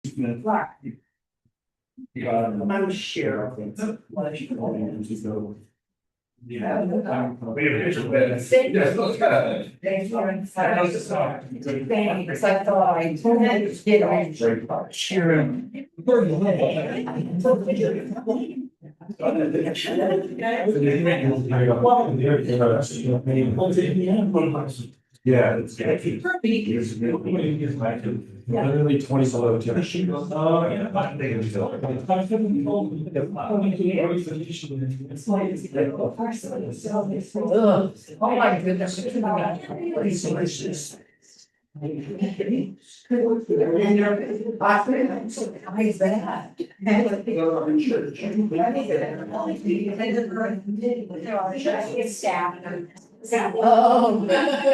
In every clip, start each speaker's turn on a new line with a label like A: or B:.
A: I'm sure. Thanks. I thought I told
B: Yeah, it's literally 20 below temperature. Oh, yeah.
A: Oh my goodness. Oh. Yeah,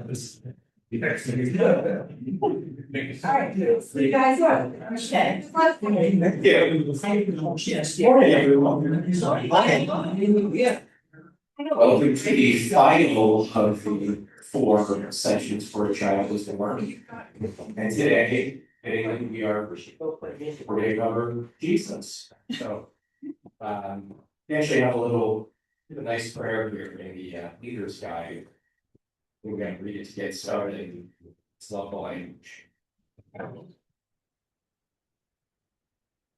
A: this is. Alright, so you guys are. Okay. Yeah.
C: Welcome to the final of the 4 sessions for a child is the work. And today, we are going to cover Jesus. So, we actually have a nice prayer here in the leader's guide. We're going to read it to get started. It's love the language.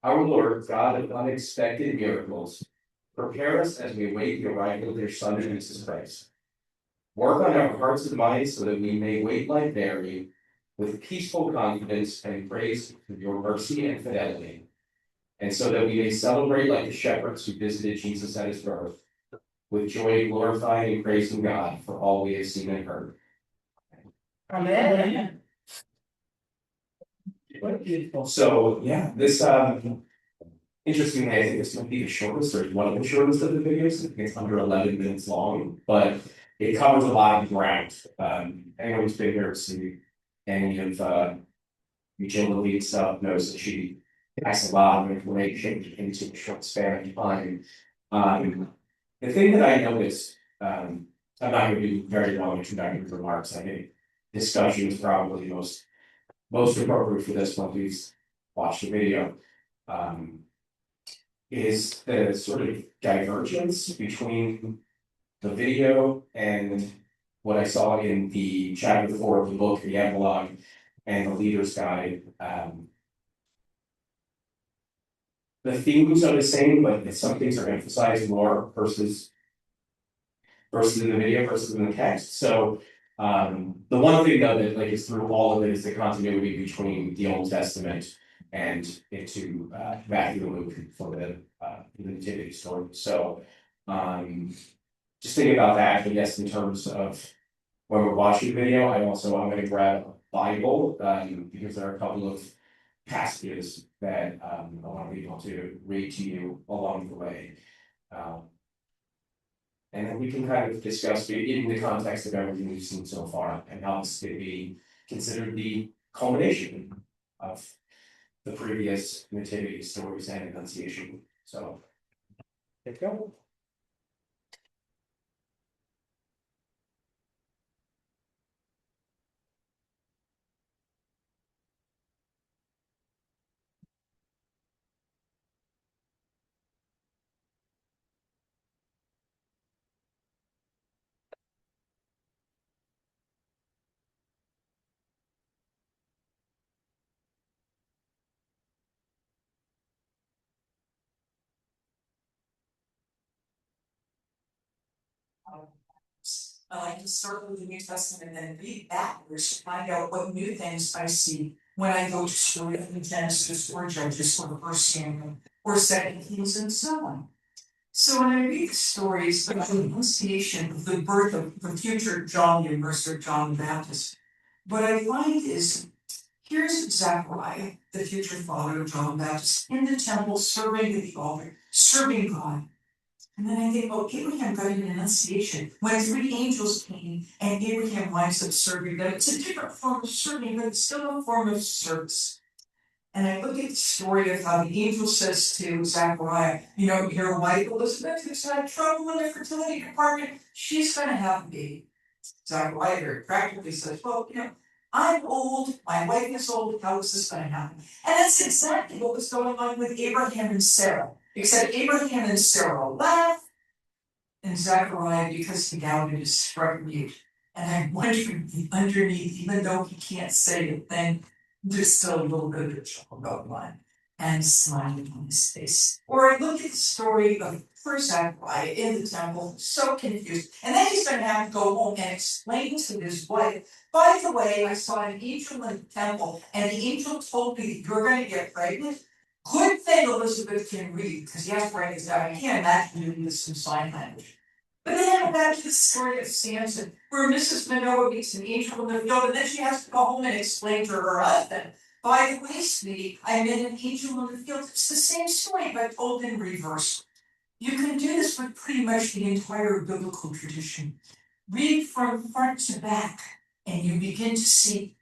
C: Our Lord, God of unexpected miracles, prepare us as we await the arrival of your Son, Jesus Christ. Work on our hearts and minds so that we may wait like Mary, with peaceful confidence and praise for your mercy and fidelity, and so that we may celebrate like the shepherds who visited Jesus at his birth, with joy glorifying and praising God for all we have seen and heard.
A: Amen.
C: So, yeah, this interestingly, I think this might be the shortest or one of the shortest of the videos. I think it's under 11 minutes long, but it covers a lot of ground. Anyone who's been here to see any of Eugene Lead stuff knows that she packs a lot of information into a short span of time. The thing that I noticed, I'm not going to do very long introductory remarks. I think discussion is probably most appropriate for this once we've watched the video. Is the sort of divergence between the video and what I saw in the chapter 4 of the book, the epilogue, and the leader's guide. The themes are the same, but some things are emphasized more versus in the video versus in the text. So the one thing though that is through all of it is the continuity between the Old Testament and into Matthew and Luke for the nativity story. So just thinking about that, I guess in terms of when we're watching the video, I'm going to grab a Bible because there are a couple of passages that I want to be able to read to you along the way. And then we can kind of discuss in the context of everything we've seen so far and how this could be considered the culmination of the previous nativity stories and Annunciation. So, there you go.
D: I like to start with the New Testament and then read backwards to find out what new things I see when I go to story in Genesis or Judges or First Samuel or Second Kings and so on. So when I read the stories of the Annunciation of the birth of the future John the Immerser, John the Baptist, what I find is here's Zechariah, the future father of John the Baptist, in the temple serving at the altar, serving God. And then I think, well, Abraham got an annunciation when 3 angels came and Abraham winds up serving them. It's a different form of serving, but it's still a form of service. And I look at the story of how the angel says to Zachariah, your wife Elizabeth, who's had trouble in the fertility department, she's going to have a baby. Zachariah very practically says, well, I'm old, my wife is old, how is this going to happen? And that's exactly what was going on with Abraham and Sarah. Except Abraham and Sarah laughed, and Zachariah, because he doubted, is struck mute. And I'm wondering underneath, even though he can't say a thing, there's still a little bit of a chuckle going on and smiling on his face. Or I look at the story of poor Zachariah in the temple, so confused. And then he's going to have to go home and explain to his wife, by the way, I saw an angel in the temple, and the angel told me that you're going to get pregnant. Good thing Elizabeth can read, because he has to write this down. I can't imagine doing this in sign language. But then I back to the story of Samson, where Mrs. Manoah meets an angel in the field, and then she has to go home and explain to her husband, by the way, sweetie, I met an angel in the field. It's the same story, but told in reverse. You can do this with pretty much the entire biblical tradition. Read from front to back, and you begin to see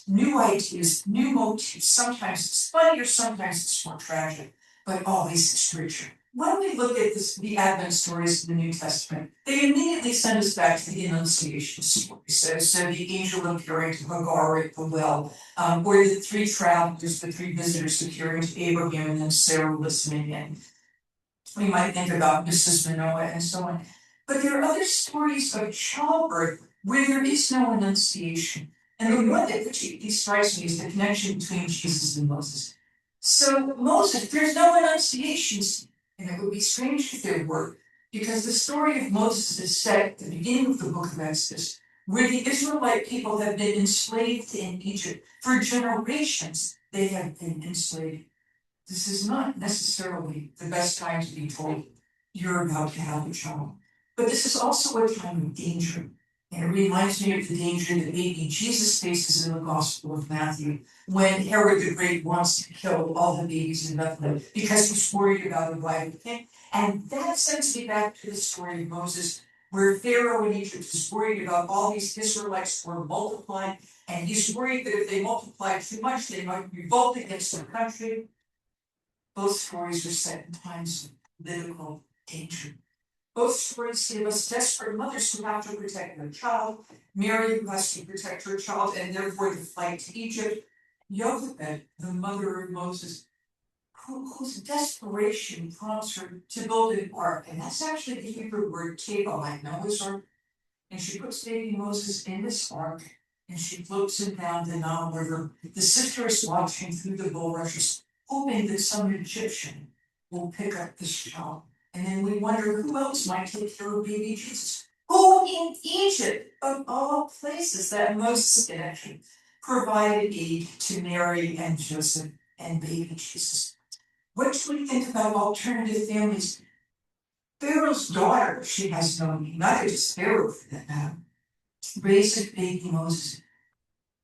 D: new ideas, new motifs. Sometimes it's funnier, sometimes it's more tragic, but always it's richer. When we look at the Advent stories of the New Testament, they immediately send us back to the Annunciation story. So the angel appearing to Hagar at the well, or the 3 travelers, the 3 visitors appearing to Abraham and then Sarah listening in. We might think about Mrs. Manoah and so on. But there are other stories of childbirth where there is no Annunciation. And the one that particularly strikes me is the connection between Jesus and Moses. So Moses, there's no Annunciations, and it would be strange if there were, because the story of Moses is set at the beginning of the book of Exodus, where the Israelite people have been enslaved in Egypt. For generations, they have been enslaved. This is not necessarily the best time to be told you're about to have a child. But this is also a time of danger. And it reminds me of the danger that baby Jesus faces in the Gospel of Matthew, when Herod the Great wants to kill all the babies in Bethlehem because he's worried about a rival king. And that sends me back to the story of Moses, where Pharaoh in Egypt is worried about all these Israelites who are multiplying, and he's worried that if they multiply too much, they might revolt against the country. Both stories are set in times of political danger. Both stories give us desperate mothers who have to protect their child, Mary who has to protect her child and therefore the flight to Egypt, Jochebed, the mother of Moses, whose desperation prompts her to build an ark. And that's actually the Hebrew word teva, like Noah's ark. And she puts baby Moses in this ark, and she floats him down the Nile River. The sister is watching through the bulrushes, hoping that some Egyptian will pick up this child. And then we wonder who else might take care of baby Jesus. Who in Egypt, of all places that Moses can actually provided aid to Mary and Joseph and baby Jesus. What do we think about alternative families? Pharaoh's daughter, she has no name, neither does Pharaoh for that matter, raises baby Moses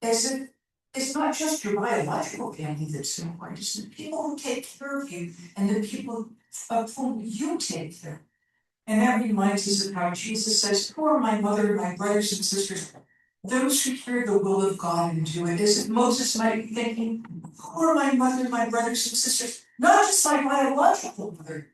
D: as if it's not just your biological family that's so important, it's the people who take care of you and the people of whom you take care. And that reminds us of how Jesus says, who are my mother, my brothers and sisters, those who hear the will of God and do it. As if Moses might be thinking, who are my mother, my brothers and sisters, not just my biological mother,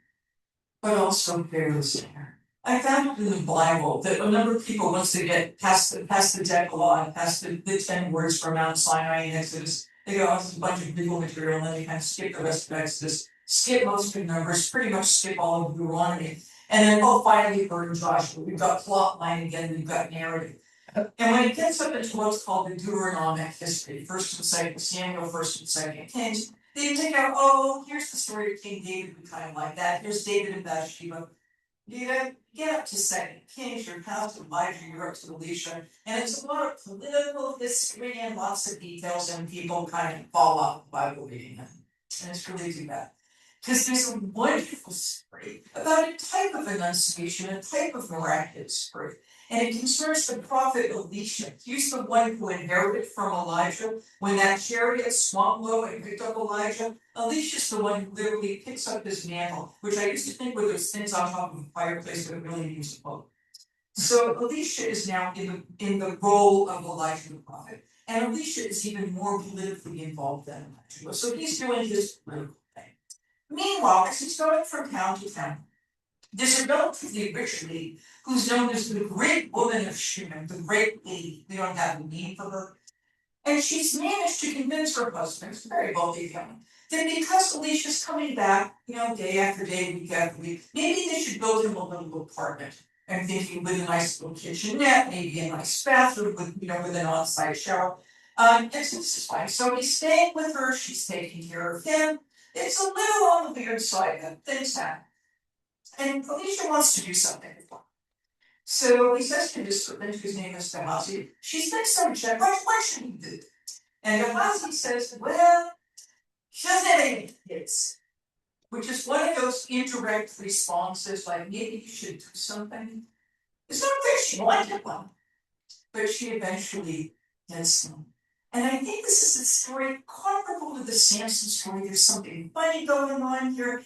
D: but also Pharaoh's daughter. I found in the Bible that a number of people, once they get past the Decalogue, past the 10 words from Mount Sinai and Exodus, they go, oh, this is a bunch of legal material, and then they kind of skip the rest of Exodus, skip most of Numbers, pretty much skip all of Deuteronomy. And then, finally, we're in Joshua. We've got plot line again, we've got narrative. And when it gets up into what's called the Deuteronomic history, 1st and 2nd Samuel, 1st and 2nd Kings, they take out, here's the story of King David, we kind of like that. Here's David and Bathsheba. You get up to 2nd Kings, you're past Elijah, you're up to Elisha, and it's a lot of political history and lots of details, and people kind of fall off by believing them. And it's really too bad. Because there's a wonderful story about a type of annunciation, a type of miraculous story. And it concerns the prophet Elisha. He's the one who inherited from Elijah. When that chariot swung low and picked up Elijah, Elisha's the one who literally picks up his mantle, which I used to think were those things on top of the fireplace, but it really means a boat. So Elisha is now in the role of Elijah the prophet. And Elisha is even more politically involved than Elijah was. So he's doing this political thing. Meanwhile, as he's going from town to town, there's a relatively rich lady who's known as the great woman of Shunem, the great lady. We don't have a name for her. And she's managed to convince her husband, who's a very wealthy family, that because Elisha's coming back, day after day, week after week, maybe they should build him a little apartment. I'm thinking with a nice little kitchenette, maybe a nice bathroom with an on-site shower. And so this is fine. So he's staying with her, she's taking care of him. It's a little on the weird side that things happen. And Elisha wants to do something with her. So he says to his servant, whose name is Gehazi, she's next some check, what should he do? And Gehazi says, well, she doesn't have any kids. Which is one of those indirect responses, like maybe you should do something. It's not that she wanted one, but she eventually gets them. And I think this is a story comparable to the Samson story. There's something funny going on here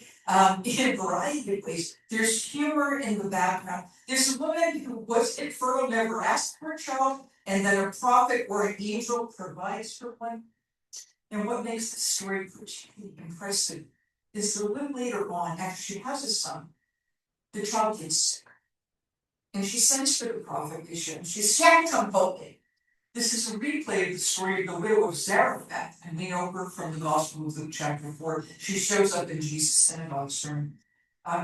D: in a variety of ways. There's humor in the background. There's a woman who was infertile, never asked for a child, and then a prophet or an angel provides for one. And what makes this story particularly impressive is a little later on, after she has a son, the child gets sick. And she sends to the prophet Elisha, and she's shacked on both. This is a replay of the story of the widow of Zarephath, and we know her from the Gospel of Luke chapter 4. She shows up in Jesus' synagogue sermon.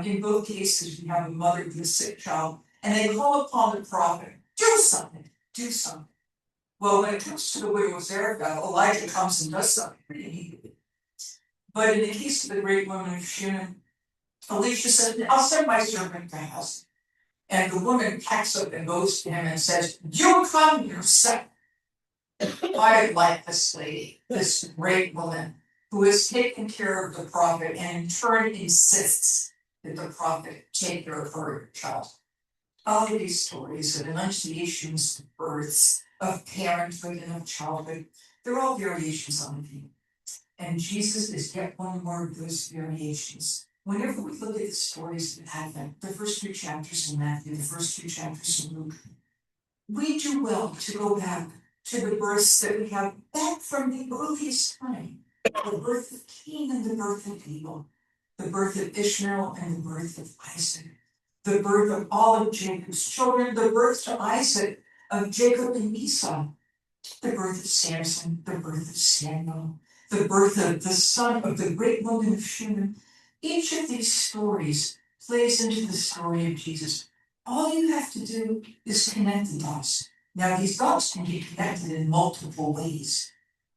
D: In both cases, we have a mother with a sick child, and they call upon the prophet, do something, do something. Well, when it comes to the widow of Zarephath, Elijah comes and does something pretty immediately. But in the case of the great woman of Shunem, Elisha said, I'll send my servant Gehazi. And the woman packs up and goes to him and says, you come yourself. I like this lady, this great woman, who has taken care of the prophet and in turn insists that the prophet take care of her child. All of these stories of annunciations, of births, of parenthood and of childhood, they're all variations on the theme. And Jesus is yet one more of those variations. Whenever we look at the stories of Advent, the first 2 chapters in Matthew, the first 2 chapters in Luke, we do well to go back to the births that we have back from the earliest time. The birth of Cain and the birth of Abel, the birth of Ishmael and the birth of Isaac, the birth of all of Jacob's children, the birth to Isaac of Jacob and Esau, the birth of Samson, the birth of Samuel, the birth of the son of the great woman of Shunem. Each of these stories plays into the story of Jesus. All you have to do is connect the dots. Now, these dots can be connected in multiple ways,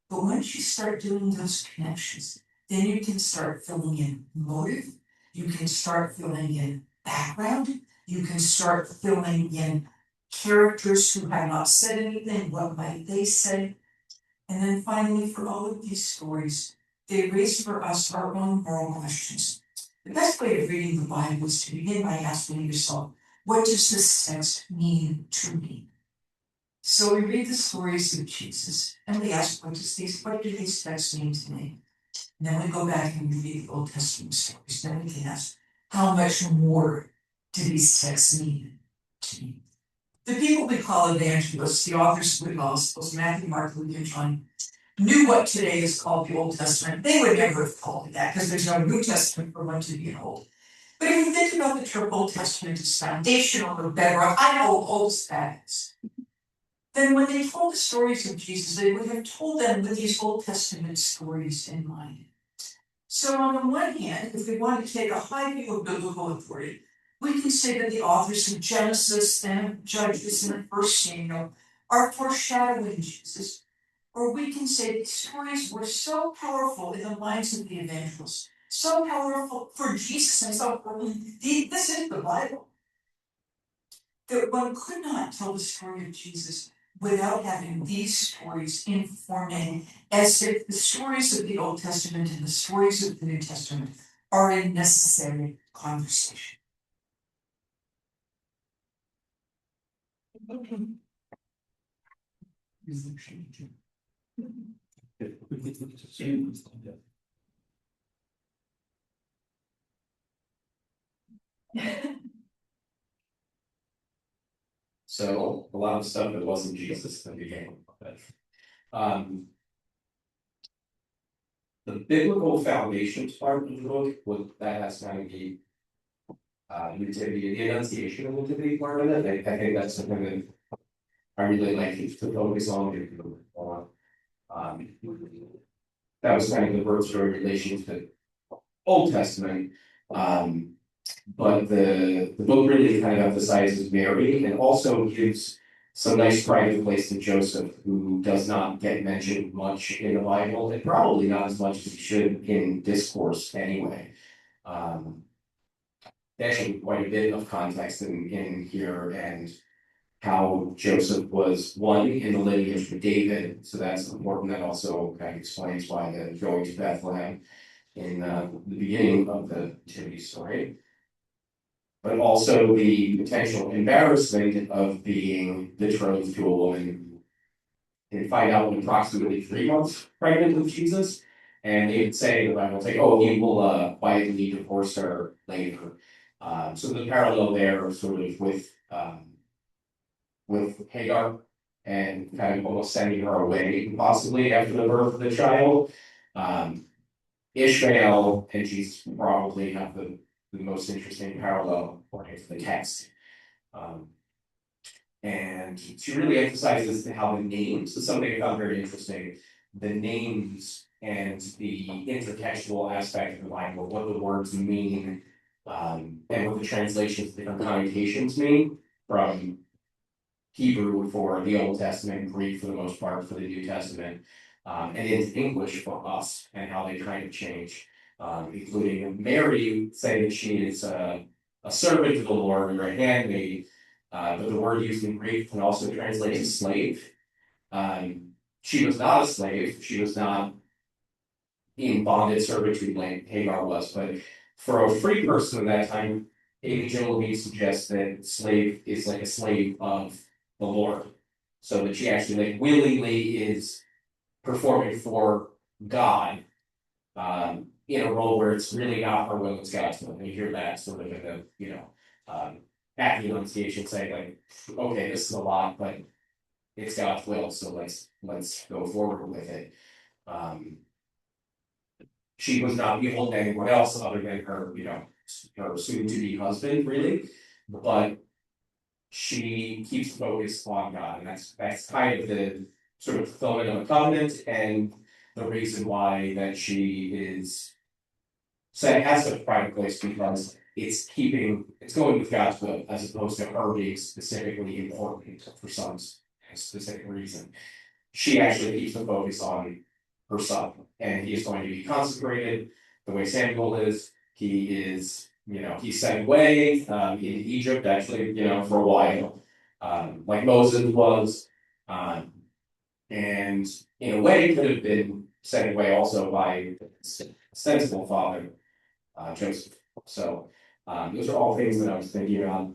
D: but once you start doing those connections, then you can start filling in motive, you can start filling in background, you can start filling in characters who have not said anything, what might they say? And then finally, for all of these stories, they raise for us our own moral questions. The best way of reading the Bible is to begin by asking yourself, what does this text mean to me? So we read the stories of Jesus, and we ask, what do these texts mean to me? And then we go back and we read the Old Testament stories. Then we can ask, how much more do these texts mean to me? The people we call evangelists, the authors of the Gospels, Matthew, Mark, Luke, and John, knew what today is called the Old Testament. They would never have called it that because there's no New Testament for one to be old. But if you think about the term Old Testament as foundational or bedrock, I know old status. Then when they told the stories of Jesus, they would have told them with these Old Testament stories in mind. So on the one hand, if we want to take a high view of biblical authority, we can say that the authors of Genesis and Judges and 1 Samuel are foreshadowing Jesus. Or we can say these stories were so powerful in the minds of the evangelists, so powerful for Jesus himself. This is the Bible. That one could not tell the story of Jesus without having these stories informing, as if the stories of the Old Testament and the stories of the New Testament are a necessary conversation.
C: So a lot of stuff that wasn't Jesus in the beginning. Um, the biblical foundations part of the book, what that has kind of be nativity, the enunciation of nativity part of it. I think that's something that I really like to focus on. Um, that was kind of the birth story relation to the Old Testament. But the book really kind of emphasizes Mary and also gives some nice private place to Joseph, who does not get mentioned much in the Bible, and probably not as much as he should in discourse anyway. Actually, quite a bit of context in here, and how Joseph was one in the lineage of David, so that's important. That also kind of explains why the going to Bethlehem in the beginning of the nativity story. But also the potential embarrassment of being betrothed to a woman and find out when approximately 3 months pregnant with Jesus. And they would say, the Bible will say, oh, he will quietly divorce her later. So the parallel there sort of with Hagar and kind of almost sending her away possibly after the birth of the child. Ishmael and Jesus probably have the most interesting parallel according to the text. And she really emphasizes how the names, so something I found very interesting, the names and the intertextual aspect of the Bible, what the words mean, and what the translations, different connotations mean from Hebrew for the Old Testament, Greek for the most part for the New Testament, and into English for us, and how they kind of change, including Mary saying that she is a servant of the Lord or a handmaid, but the word used in Greek can also translate as slave. She was not a slave, she was not in bondage servitude like Hagar was, but for a free person at that time, Amy Jo Levine suggests that slave is like a slave of the Lord. So that she actually like willingly is performing for God in a role where it's really not her will, it's God's will. And you hear that sort of in the, at the Annunciation saying like, okay, this is a lot, but it's God's will, so let's go forward with it. She was not beholden to anyone else other than her, her soon-to-be husband, really. But she keeps focused on God, and that's kind of the sort of fulfillment of the covenant and the reason why that she is set has such a private place, because it's going with God's will as opposed to her being specifically important for some specific reason. She actually keeps the focus on her son, and he is going to be consecrated the way Samuel is. He is, he's sent away in Egypt, actually, for a while, like Moses was, and in a way could have been sent away also by his sensible father, Joseph. So those are all things that I was thinking about.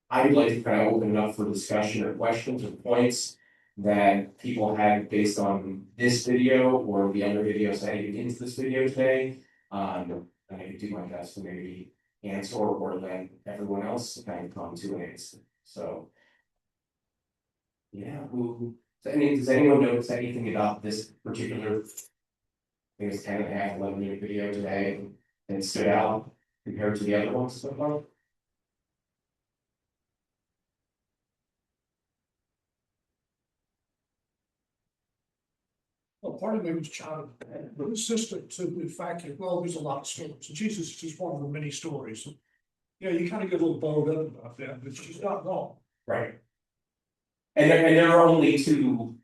C: I would like to kind of open it up for discussion or questions or points that people had based on this video or the other videos I didn't get into this video today. And I can do my best to maybe answer or let everyone else kind of come to an answer. So, yeah, does anyone notice anything about this particular, I think it's 10.5, 11-minute video today that stood out compared to the other ones so far?
E: Well, part of it was child resistant to the fact that, well, there's a lot of stories. Jesus is just one of the many stories. Yeah, you kind of get a little bowled up about that, but she's not wrong.
C: Right. And there are only 2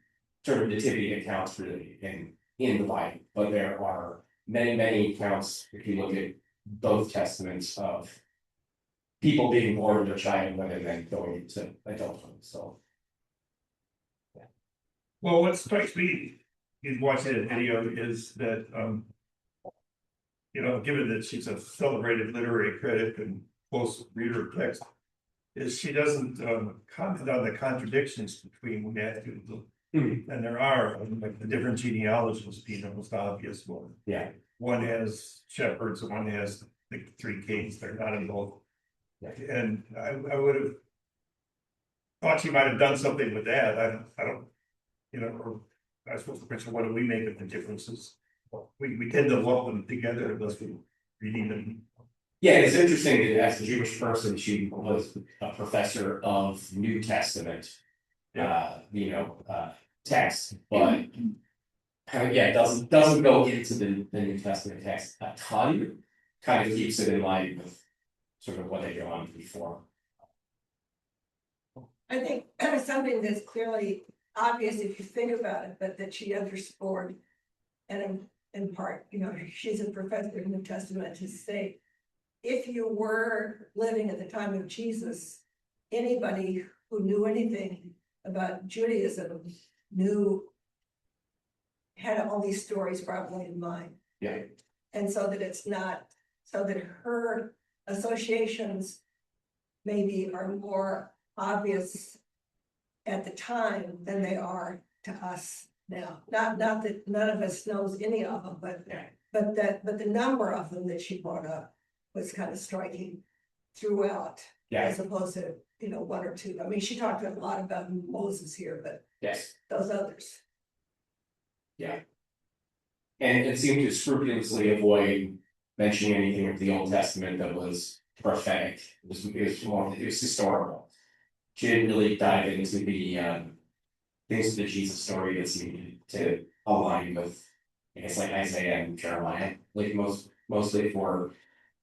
C: sort of nativity accounts really in the Bible, but there are many accounts if you look at both testaments of people being born of their child and then going into adulthood. So
F: Well, what strikes me in watching the video is that you know, given that she's a celebrated literary critic and close reader of text, is she doesn't comment on the contradictions between Matthew and Luke. And there are, like the different genealogies being the most obvious one.
C: Yeah.
F: One has shepherds and one has the three kings, they're not in both.
C: Yeah.
F: And I would have thought she might have done something with that, I don't, you know, or I suppose the question, what do we make of the differences? We tend to lump them together unless we're reading them.
C: Yeah, it's interesting that as a Jewish person, she was a professor of New Testament. Text, but yeah, it doesn't go into the New Testament text a ton. Kind of keeps it in line with sort of what they go on before.
A: I think something that's clearly obvious if you think about it, but that she underscored. And in part, you know, she's a professor of New Testament to say, if you were living at the time of Jesus, anybody who knew anything about Judaism had all these stories probably in mind.
C: Yeah.
A: And so that it's not, so that her associations maybe are more obvious at the time than they are to us now. Not that none of us knows any of them, but the number of them that she brought up was kind of striking throughout, as opposed to, you know, one or two. I mean, she talked a lot about Moses here, but
C: Yes.
A: those others.
C: Yeah. And it seemed to scrupulously avoid mentioning anything of the Old Testament that was prophetic. It was historical. She didn't really dive into the things of the Jesus story that seemed to align with, I guess, like Isaiah and Jeremiah, like mostly for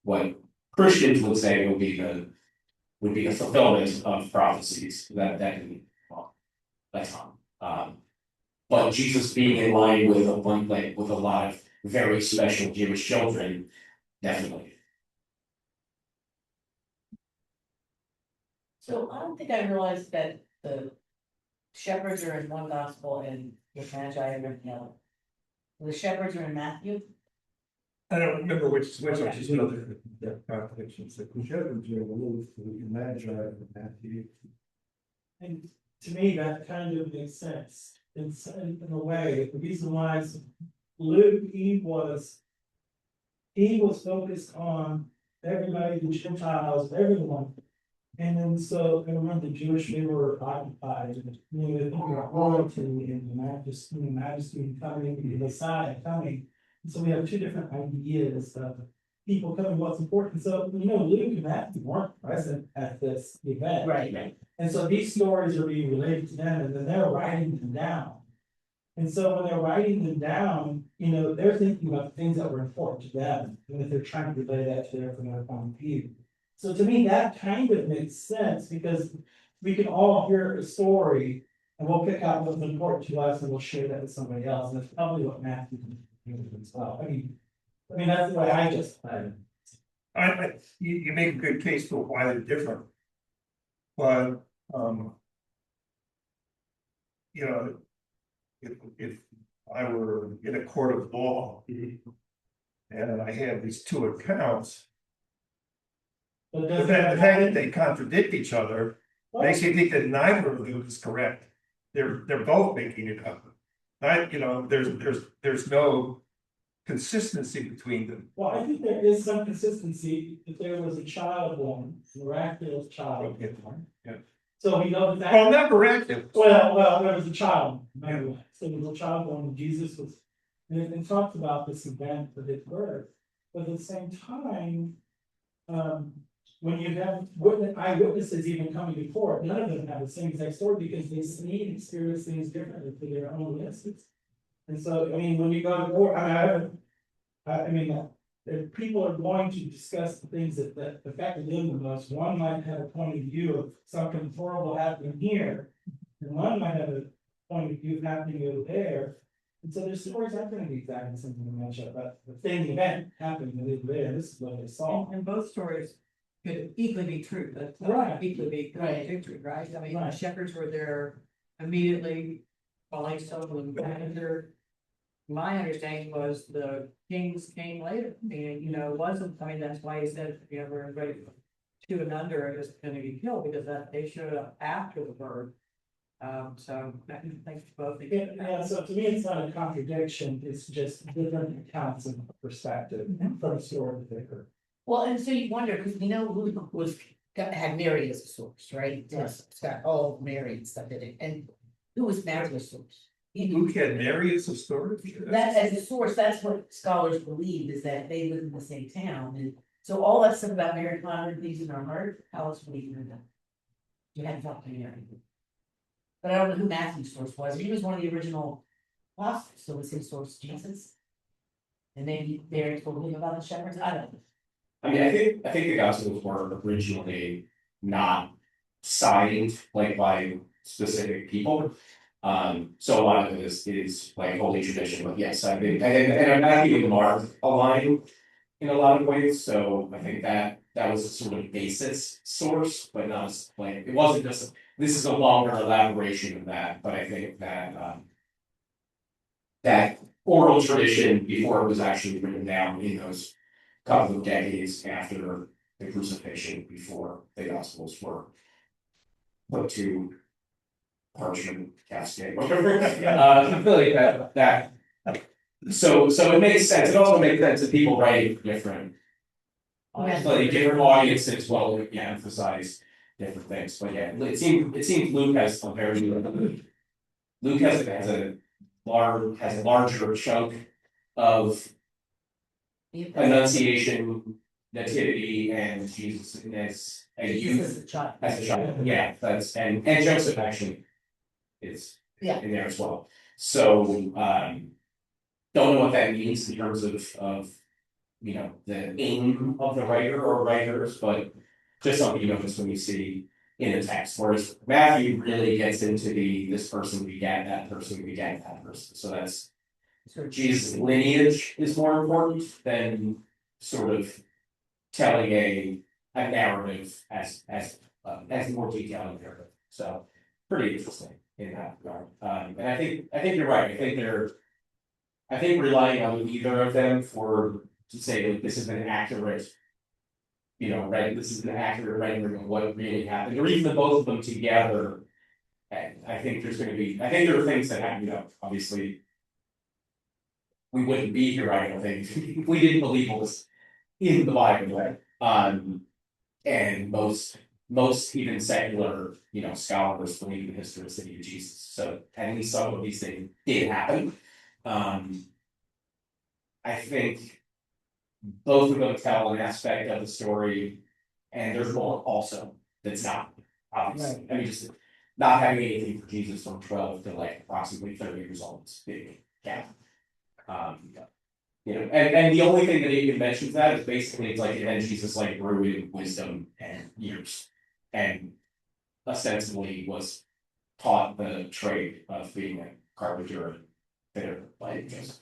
C: what Christians would say would be the fulfillment of prophecies that can come. But Jesus being in line with a lot of very special Jewish children, definitely.
G: So I don't think I realized that the shepherds are in one gospel and the magi are in the other. The shepherds are in Matthew.
F: I don't remember which
B: Which
F: one
B: is
F: she's
B: another contradictions, the shepherds are aloof, the magi and Matthew.
H: And to me, that kind of makes sense in a way. The reason why is Luke, he was focused on everybody, the Gentiles, everyone. And then so, I remember the Jewish, they were occupied, you know, they were royalty and the majesty coming, the Messiah coming. And so we have two different ideas of people coming, what's important. So, you know, Luke and Matthew weren't present at this event.
G: Right.
H: And so these stories are being related to them, and then they're writing them down. And so when they're writing them down, you know, they're thinking about things that were important to them, and that they're trying to relay that to their from their point of view. So to me, that kind of makes sense, because we can all hear a story and we'll pick out what's important to us and we'll share that with somebody else. And that's probably what Matthew did as well. I mean, that's the way I just play it.
F: You make a good case for why they're different. But you know, if I were in a court of law and I have these two accounts,
H: But
F: the fact that they contradict each other makes you think that neither of them is correct. They're both making it up. You know, there's no consistency between them.
H: Well, I think there is some consistency if there was a child born, miraculous child born.
F: Yeah.
H: So we know that.
F: Well, not miraculous.
H: Well, there was a child. So there was a child born, and Jesus was, and it talks about this event of his birth. But at the same time, when you have eyewitnesses even coming before, none of them have the same exact story because they see and experience things differently for their own witnesses. And so, I mean, when you go to court, if people are going to discuss the things that affect them the most, one might have a point of view of something horrible happening here, and one might have a point of view of happening over there. And so their stories aren't going to be exactly something to match up, but the same event happened over there. This is what they saw.
G: And both stories could equally be true, but
H: Right.
G: equally be contradictory, right? I mean, the
H: Right.
G: shepherds were there immediately while he told them, and they're My understanding was the kings came later, and it wasn't, I mean, that's why he said, if you ever ready 2 and under, it was gonna be killed, because that they showed up after the bird. So I can thank you both.
H: Yeah, so to me, it's not a contradiction, it's just different accounts of perspective from story to figure.
G: Well, and so you wonder, because we know Luke had Mary as a source, right? It's got all Mary and stuff in it, and who was Mary as a source?
F: Luke had Mary as a story.
G: That as a source, that's what scholars believe, is that they live in the same town, and so all that stuff about Mary pondering things in her heart, how else would he know that? You had to talk to Mary. But I don't know who Matthew's source was, he was one of the original apostles, so was his source Jesus? And maybe Mary told him about the shepherds, I don't know.
C: I mean, I think the Gospels were originally not signed like by specific people. So a lot of it is like holy tradition, but yes, I think, and Matthew and Mark align in a lot of ways, so I think that was a sort of basis source, but not like, it wasn't just, this is a longer elaboration of that, but I think that that oral tradition before it was actually written down in those couple of decades after the crucifixion, before the Gospels were put to parchment cascade, whatever. I feel like that. So it makes sense. It also makes sense that people write different, slightly different audiences. Well, yeah, emphasize different things. But yeah, it seems Luke has a very Luke has a larger chunk of Annunciation, Nativity, and Jesus as a youth, as a child. Yeah, that's and Joseph actually is in there as well. So don't know what that means in terms of the aim of the writer or writers, but just something you notice when you see in a text. Whereas Matthew really gets into this person begat that person begat that person. So that's Jesus' lineage is more important than sort of telling a narrative as more detailed narrative. So pretty interesting in that regard. And I think you're right. I think relying on either of them to say that this is an accurate, right? This is an accurate rendering of what really happened, or even the both of them together. I think there are things that happen. Obviously, we wouldn't be here, I don't think, if we didn't believe what was in the Bible, right? And most even secular, scholars believe in the historicity of Jesus. So at least some of these things did happen. I think both of them tell an aspect of the story, and there's one also that's not, obviously. Right. I mean, just not having anything for Jesus from 12 to like approximately 30 years old is big gap. And the only thing that even mentions that is basically it's like, and then Jesus like grew in wisdom and years, and ostensibly was taught the trade of being a carpenter and fitter by Joseph.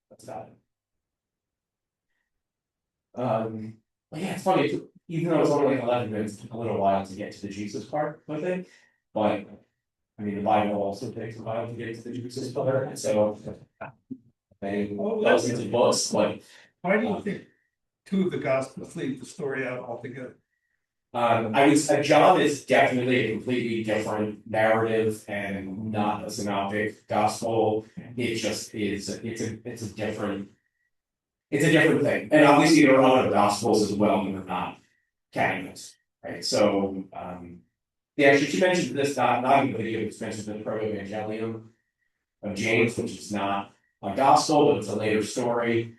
C: That's about it. But yeah, it's funny, even though it's only like 11 minutes, it took a little while to get to the Jesus part, I think. But I mean, the Bible also takes a while to get to the Jesus part, so those into books, but
F: why do you think two of the Gospels leave the story out altogether?
C: I would say John is definitely a completely different narrative and not a synoptic gospel. It just is. It's a different thing. And obviously there are other gospels as well that are not canonized, right? So actually she mentioned this not in the video, it's mentioned the Proto-Evangelium of James, which is not a gospel, but it's a later story.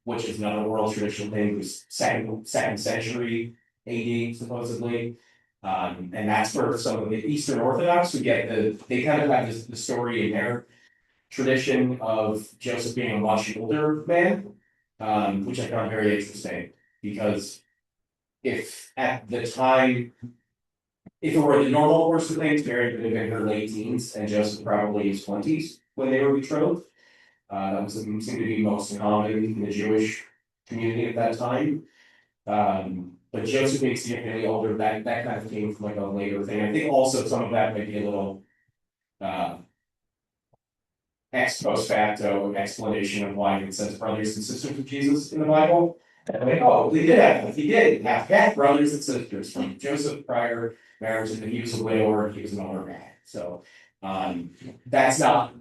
C: Which is another oral traditional thing. It was second century AD supposedly, and that's where some of the Eastern Orthodox who they kind of have the story in their tradition of Joseph being a much older man, which I found very interesting because if at the time, if it were the normal course of things, Mary would have been in her late teens and Joseph probably his 20s when they were betrothed. That seemed to be most common in the Jewish community at that time. But Joseph being significantly older, that kind of came from like a later thing. I think also some of that might be a little ex post facto explanation of why it says brothers and sisters of Jesus in the Bible. And I'm like, oh, he did have brothers and sisters from Joseph prior marriage, and he was a widower, and he was an older man. So, that's not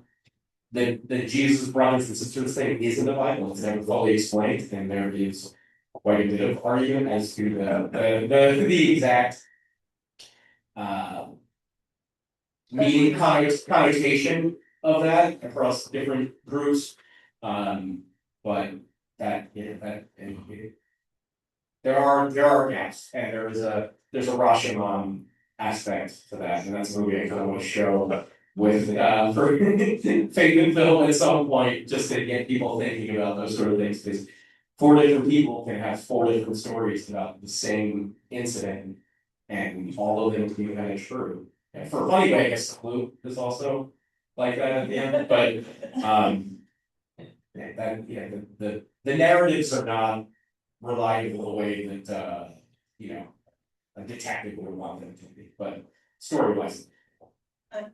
C: the Jesus brothers and sisters thing is in the Bible. It's never fully explained, and there is quite a bit of argument as to the exact meaning connotation of that across different groups. But that, yeah, there are gaps, and there's a Rashomon aspect to that, and that's a movie I kind of want to show with for Faith and Phil at some point, just to get people thinking about those sort of things, because 4 different people can have 4 different stories about the same incident, and all of them can be kind of true. And for a funny way, I guess the Clue is also like that at the end, but the narratives are not reliable the way that a detective would want them to be, but story wise.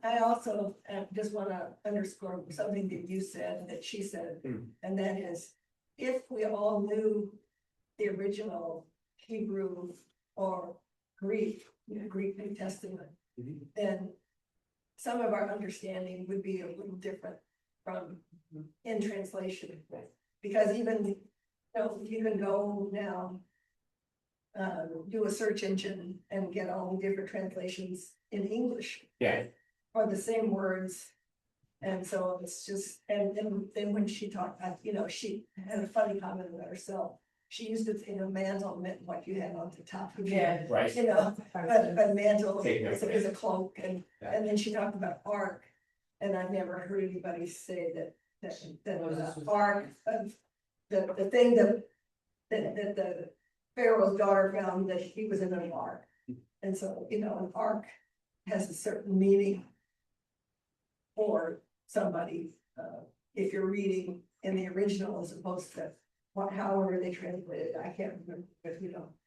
A: I also just want to underscore something that you said, that she said, and that is, if we all knew the original Hebrew or Greek New Testament, then some of our understanding would be a little different from in translation. Because even, you can go now, do a search engine and get all the different translations in English.
C: Yeah.
A: Or the same words. And so it's just, and then when she talked, she had a funny comment about herself. She used to think a mantle meant what you had on the top of your,
C: Right.
A: but mantle is a cloak, and then she talked about ark, and I've never heard anybody say that ark of the thing that the Pharaoh's daughter found, that he was in an ark, and so an ark has a certain meaning for somebody, if you're reading in the original as opposed to however they translated. I can't remember, but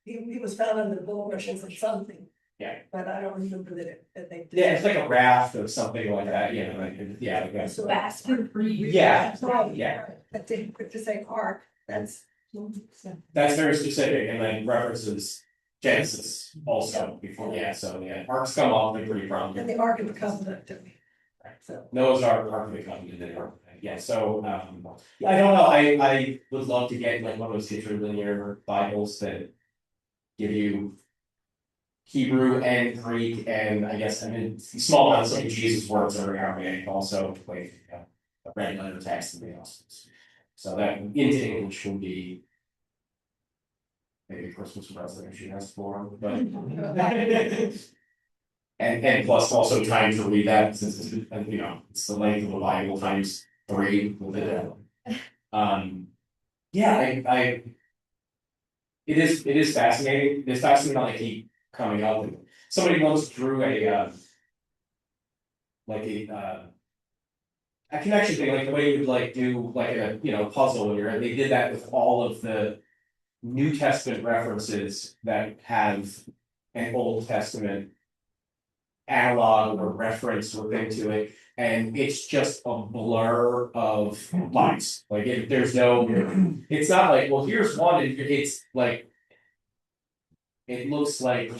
A: he was found under the bulrushes or something.
C: Yeah.
A: But I don't remember that they.
C: Yeah, it's like a raft or something like that, like
A: So
G: Bastard breed.
C: Yeah.
A: But to say ark, that's
C: very specific, and then references Genesis also before, arcs come up, they're pretty
A: and
C: prominent.
A: the Ark of the Covenant to me. So
C: Noah's Ark of the Covenant, so, I don't know, I would love to get like one of those interlinear Bibles that give you Hebrew and Greek, and I guess, small amounts of Jesus words are Aramaic also, like, red letter text and everything else. So that into English would be maybe a Christmas present she has for them, but. And plus also time to read that, since it's, it's the length of the Bible times 3 with it. It is fascinating. It's fascinating how they keep coming up. And somebody once drew a connection thing, like the way you would do a puzzle when you're. They did that with all of the New Testament references that have an Old Testament analog or reference or thing to it, and it's just a blur of lines. Like there's no, it's not like, well, here's one, and it's like, it looks like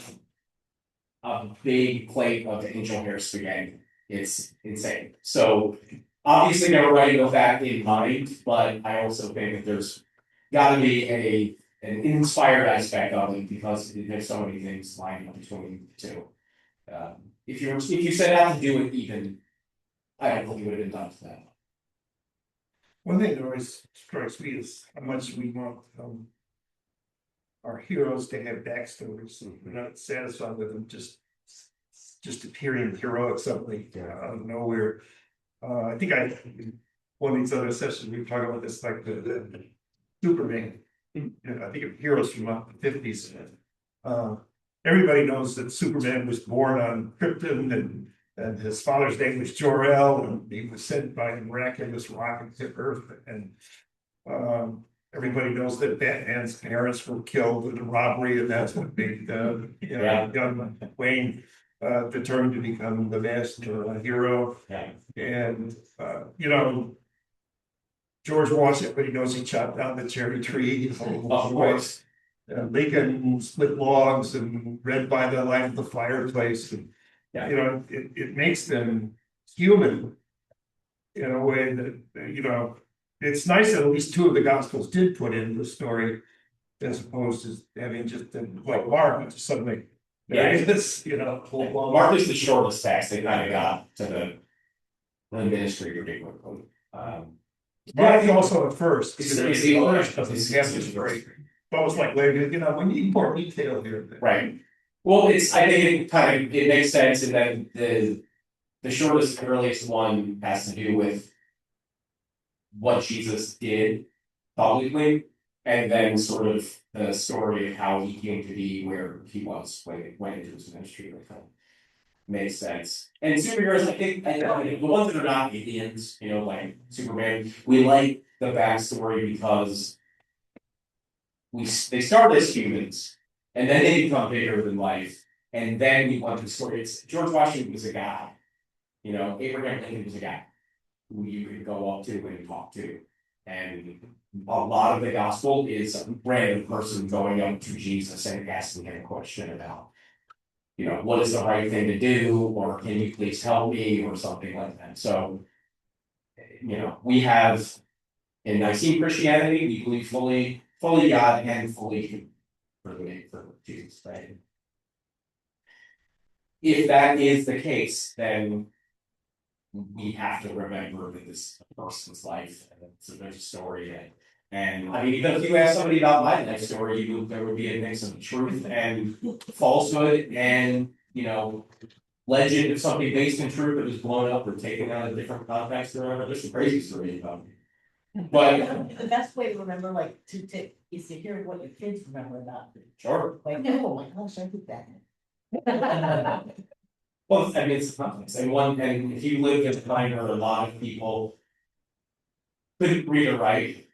C: a big plate of angel hair spaghetti. It's insane. So obviously never writing with that in mind, but I also think that there's got to be an inspired aspect of it, because there's so many things lining up between the two. If you set out to do it even, I don't think you would have been done for that.
F: One thing that always strikes me is how much we want our heroes to have backstories. We're not satisfied with them just appearing heroic suddenly out of nowhere. I think one of these other sessions we talked about this, like the Superman. I think of heroes from the 50s. Everybody knows that Superman was born on Krypton, and his father's name was Jor-El, and he was sent by a miraculous rocket to Earth. And everybody knows that Batman's parents were killed in a robbery, and that's what made young Wayne determined to become the master hero.
C: Yeah.
F: And, you know, George Washington, but he knows he chopped down the cherry tree.
C: Of course.
F: Lincoln split logs and read by the light of the fireplace. And,
C: Yeah.
F: you know, it makes them human in a way that, you know, it's nice that at least two of the gospels did put in the story as opposed to having just been like Mark, which is suddenly, there it is, you know.
C: Mark is the shortest text they kind of got to the ministry pretty quickly.
F: Mark's also at first.
C: It's the first.
F: Doesn't have this break. But it was like later, you know, we need more detail here.
C: Right. Well, I think it makes sense, and then the shortest and earliest one has to do with what Jesus did publicly, and then sort of the story of how he came to be where he was when he went into his ministry. Makes sense. And superheroes, I think the ones that are not aliens, you know, like Superman, we like the backstory because they start as humans, and then they become bigger than life, and then we want the story. It's George Washington was a guy, you know, Abraham Lincoln was a guy who you could go up to and talk to, and a lot of the gospel is a random person going up to Jesus and asking him a question about, you know, what is the right thing to do, or can you please help me, or something like that. So, you know, we have in Nicene Christianity, we believe fully God and fully human for Jesus, right? If that is the case, then we have to remember that this is a person's life, and there's a story. And I mean, even if you ask somebody about my life story, there would be a mix of truth and falsehood, and you know, legend of something based in truth that was blown up or taken out of different context or whatever. There's some crazy stories about me. But
G: The best way to remember, like, is to hear what your kids remember about.
C: sure.
G: Like, oh my gosh, I did that.
C: Well, I mean, it's complex. And if you lived in a time where a lot of people couldn't read or write,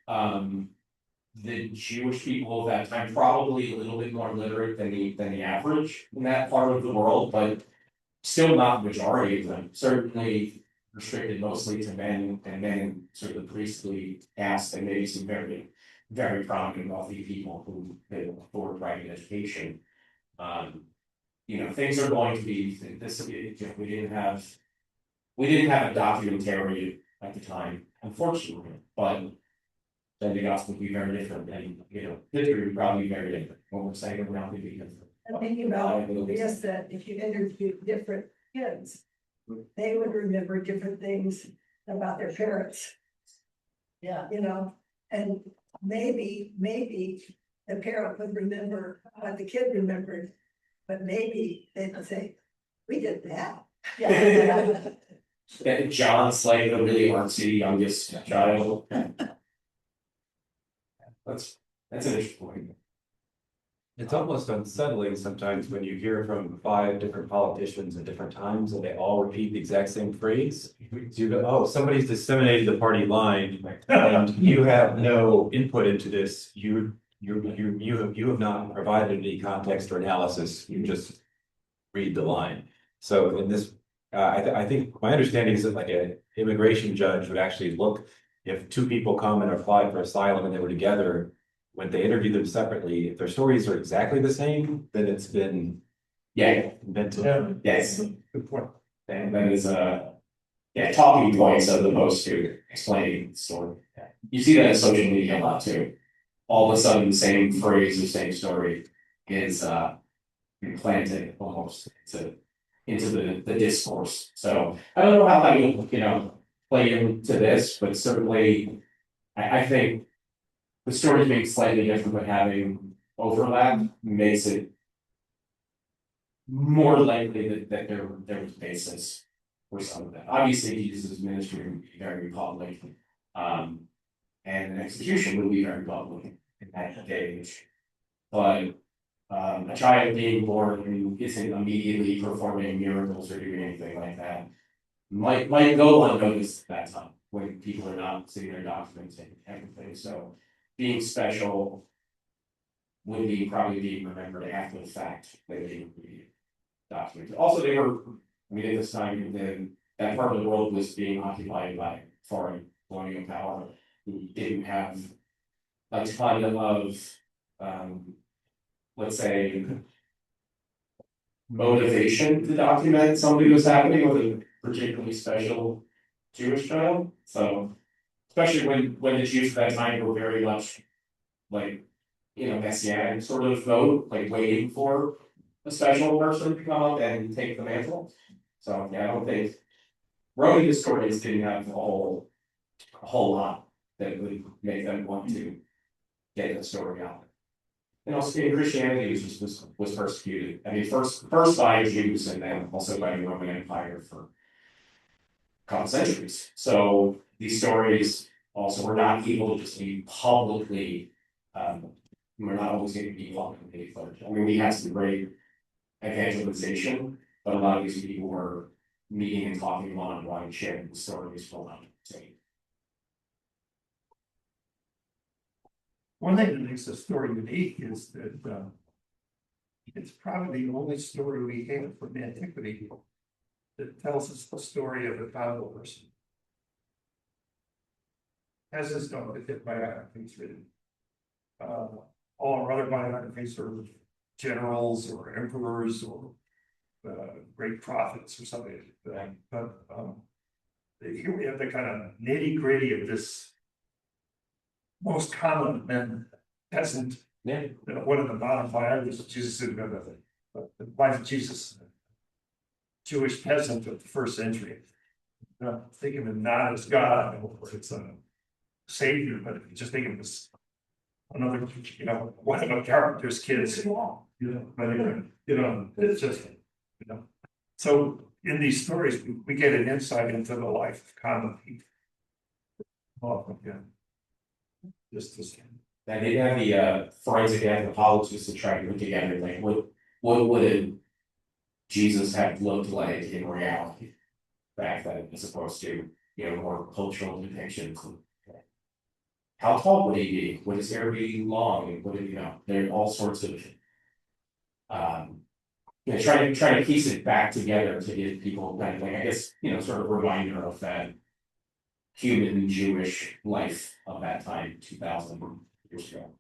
C: the Jewish people of that time probably a little bit more literate than the average in that part of the world, but still not the majority of them. Certainly restricted mostly to men, and men sort of the priestly caste, and maybe some very, very prominent wealthy people who could afford private education. You know, things are going to be this. We didn't have a documentary at the time, unfortunately, but then the gospel would be very different, and you know, history would probably be very different. What we're saying around would be different.
A: I'm thinking about, yes, that if you interviewed different kids, they would remember different things about their parents.
G: Yeah.
A: You know, and maybe the parent would remember what the kid remembered, but maybe they'd say, we did that.
G: Yeah.
C: And John's like the really artsy youngest child. That's an interesting point.
I: It's almost unsettling sometimes when you hear from 5 different politicians at different times and they all repeat the exact same phrase. You go, oh, somebody's disseminated the party line and you have no input into this. You have not provided any context or analysis. You just read the line. So in this, I think my understanding is that like an immigration judge would actually look if 2 people come and apply for asylum and they were together. When they interview them separately, if their stories are exactly the same, then it's been invented.
C: Yes.
F: Good point.
C: And that is talking points as opposed to explaining the story. You see that in social media a lot too. All of a sudden, the same phrase, the same story is implanted almost into the discourse. So I don't know how that will, play into this, but certainly I think the stories being slightly different but having overlap makes it more likely that there was basis for some of that. Obviously, Jesus' ministry would be very public, and an execution would be very public in that day and age. But a child being born who isn't immediately performing miracles or doing anything like that might go unnoticed at that time when people are not sitting there documenting everything. So being special would be probably being remembered after the fact. documented. Also, they were, I mean, at this time, then that part of the world was being occupied by foreign colonial power who didn't have a ton of, let's say, motivation to document something that was happening with a particularly special Jewish child. So, especially when the Jews at that time were very much like, messianic sort of mode, like waiting for a special person to come up and take the mantle. So yeah, I don't think Roman historians didn't have a whole lot that would make them want to get the story out. And also Christianity was persecuted. I mean, first by Jews and then also by the Roman Empire for a couple centuries. So these stories also were not able to just be publicly, we're not always going to be publicly, but I mean, we had some great evangelization, but a lot of these people were meeting and talking one-on-one and sharing the stories for one day.
F: One thing that makes the story unique is that it's probably the only story we have from antiquity that tells us the story of a powerful person. As is done with it biographies written. All our other biographies are generals or emperors or great prophets or something like that. But here we have the kind of nitty gritty of this most common man, peasant.
C: Yeah.
F: One of the bottom biographies of Jesus in the life of Jesus, Jewish peasant of the first century. Think of him not as God, or it's a savior, but if you just think of him as another, one of a carpenter's kids. But it's just, So in these stories, we get an insight into the life of common people. Oh, yeah. Just this.
C: And they have the forensic anthropologists to try to put together like what would Jesus have looked like in reality back then, as opposed to more cultural depictions. How tall would he be? Would his hair be long? Would it, there are all sorts of trying to piece it back together to give people kind of like, I guess, sort of a reminder of that human Jewish life of that time, 2,000 years ago.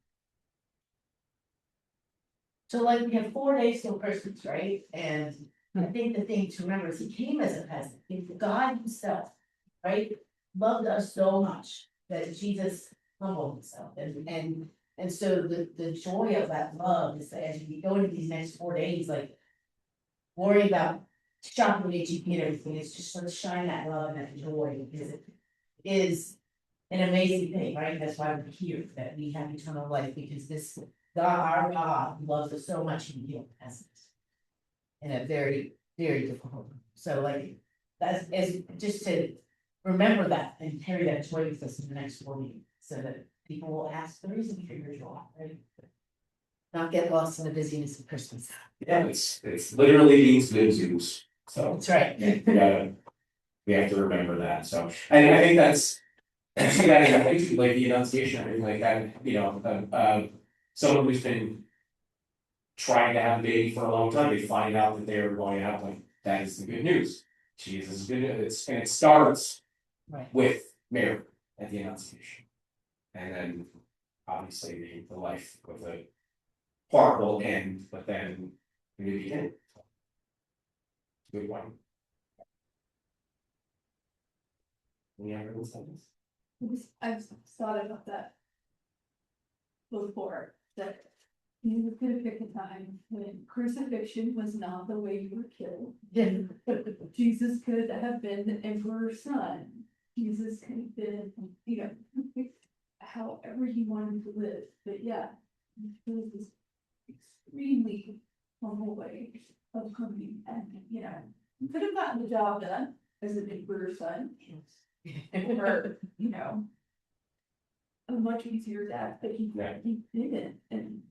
G: So like we have 4 days till Christmas, right? And I think the thing to remember is he came as a peasant. He's God himself, right? Loved us so much that Jesus humbled himself. And so the joy of that love is that as we go into these next 4 days, like worry about shopping HEP and everything, it's just let's shine that love and that joy, because it is an amazing thing, right? That's why we're here, that we have eternal life, because this God, our God, loves us so much, he healed us in a very, very difficult way. So like that's as just to remember that and carry that joy with us in the next 4 weeks, so that people will ask the reason for your joy, right? Not get lost in the busyness of Christmas.
C: Yeah, it's literally means good news. So
G: That's right.
C: We have to remember that. So and I think that's like the Annunciation, everything like that. Someone who's been trying to have a baby for a long time, they find out that they're going to have one. That is the good news. Jesus is good news, and it starts with Mary at the Annunciation, and then obviously the life with a horrible end, but then a new beginning. Good one. Any other insights?
J: I've thought about that before, that you could have picked a time when crucifixion was not the way you were killed. Jesus could have been the emperor's son. Jesus could have been, however he wanted to live. But yeah, it was this extremely humble way of coming, and you could have gotten the job done as an emperor's son. Or, a much easier death, but he didn't, and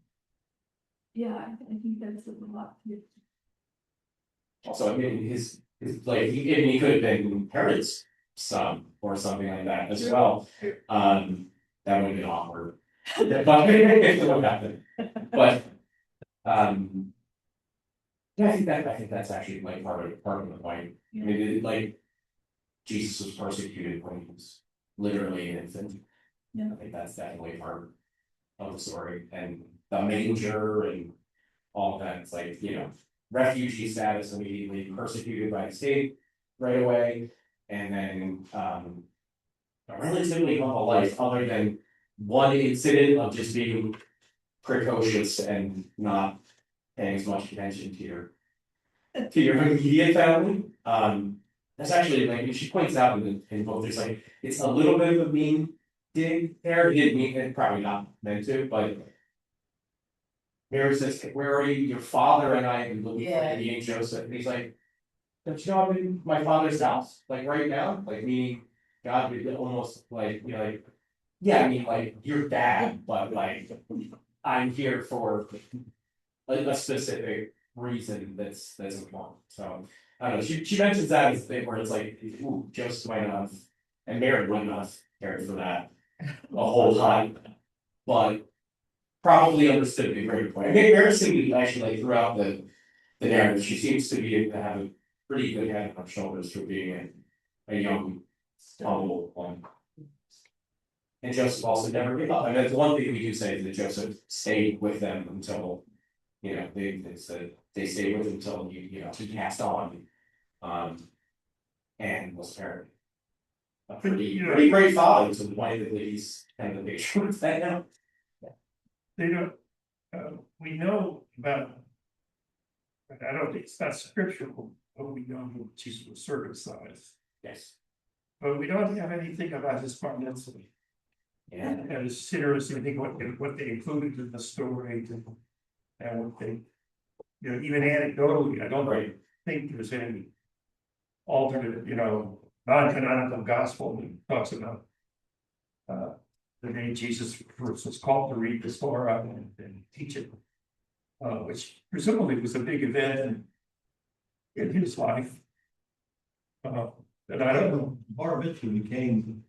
J: yeah, I think that's a lot.
C: Also, I mean, his like he could have been Herod's son or something like that as well. That would have been awkward. But it would happen. But Yeah, I think that's actually like part of the point. I mean, like, Jesus was persecuted when he was literally an infant.
J: Yeah.
C: I think that's definitely part of the story, and the manger and all of that, it's like, refugee status immediately, persecuted by the state right away, and then, a relatively humble life, other than one incident of just being precocious and not paying as much attention to your immediate family. That's actually like she points out in both. There's like it's a little bit of a mean dig there. He didn't mean it, probably not meant to, but Mary says, "Where are you? Your father and I have been looking for you and Joseph." And he's like, "Don't you know I'm in my father's house? Like right now? Like meaning God would almost like like, yeah, I mean like your dad, but like I'm here for a specific reason that's important." So I don't know. She mentions that as a thing where it's like, ooh, Joseph might not have, and Mary might not have cared for that a whole lot, but probably understood the greater point. I think Mary seemed to be actually like throughout the narrative, she seems to be able to have a pretty good head on her shoulders for being a young, humble one. And Joseph also never gave up. I mean, that's one thing we do say is that Joseph stayed with them until, they said they stayed with him until he passed on. And was a pretty great father to the point that he's kind of the picture of that now.
F: They don't, we know about, I don't think it's not scriptural, but we know that Jesus was circumcised.
C: Yes.
F: But we don't have anything about his bar mitzvah.
C: Yeah.
F: And it's interesting, I think what they included in the story and what they, even anecdotally, I don't think there's any alternate, non-canonical gospel that talks about the day Jesus was called to read the Torah and teach it, which presumably was a big event in his life. And I don't know.
B: Bar mitzvah became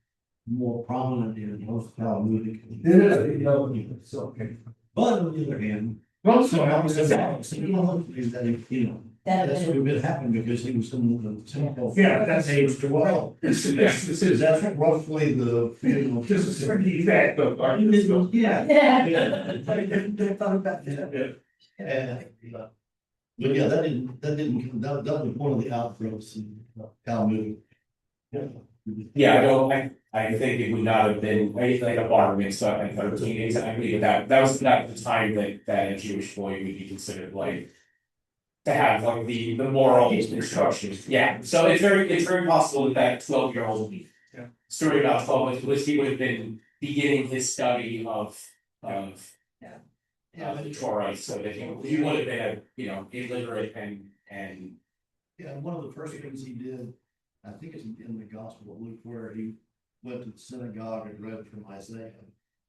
B: more prominent in most Talmudic. So, but on the other hand,
F: Also,
B: that's what been happening because he was in the temple.
F: Yeah, that's
B: age 12. That's roughly the.
F: This is pretty fact of our.
B: Yeah.
A: They thought about that.
B: But yeah, that was one of the outgrowths in Talmud.
C: Yeah, I think it would not have been anything like a bar mitzvah at 13 exactly, but that was not the time that a Jewish boy would be considered like to have like the moral instructions. Yeah, so it's very possible that 12-year-old story about 12 was he would have been beginning his study of the Torah, so that he would have been illiterate and
B: Yeah, one of the first things he did, I think it's in the Gospel of Luke, where he went to the synagogue and read from Isaiah,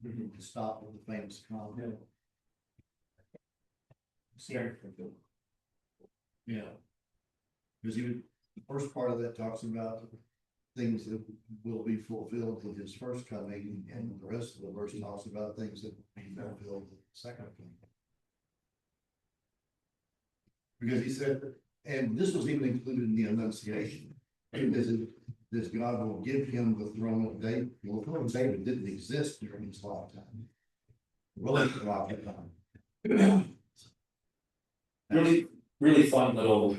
B: to stop with the famous comment. Yeah. Because the first part of that talks about things that will be fulfilled with his first coming, and the rest of the verse talks about things that will be fulfilled with the second coming. Because he said, and this was even included in the Annunciation, this God will give him the throne of David. Well, the throne of David didn't exist during his lifetime.
C: really fun little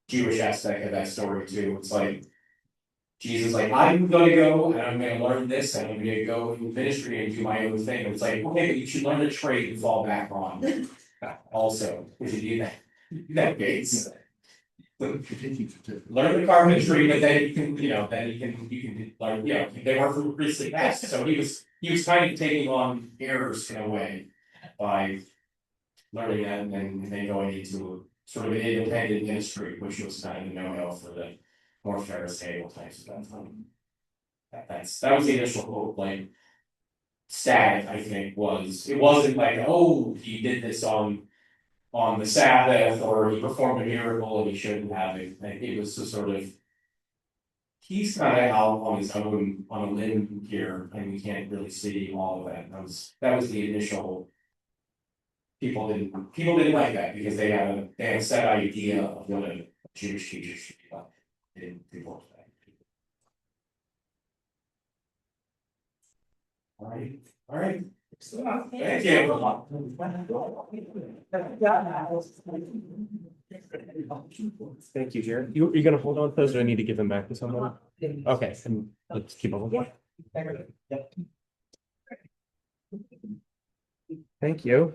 C: Jewish aspect of that story too. It's like Jesus like, I'm gonna go and I'm gonna learn this and I'm gonna go in ministry and do my own thing. And it's like, okay, but you should learn a trade and fall back on also, if you do that case. Learn the carpentry, but then you can learn, they were from priestly past. So he was kind of taking on errors in a way by learning that and then going into sort of an independent ministry, which was kind of a no-no for the more Pharisaical types of that time. That was the initial hope, like static, I think, it wasn't like, oh, he did this on the Sabbath or he performed a miracle and he shouldn't have it. Like, it was just sort of he's kind of out on his own on a limb here, and we can't really see all of that. That was the initial people didn't like that because they had a set idea of what a Jewish teacher should be like. They didn't report that. All right. Thank you.
K: Thank you, Jared. You gonna hold on to those, or do I need to give them back to someone? Okay, and let's keep on. Thank you.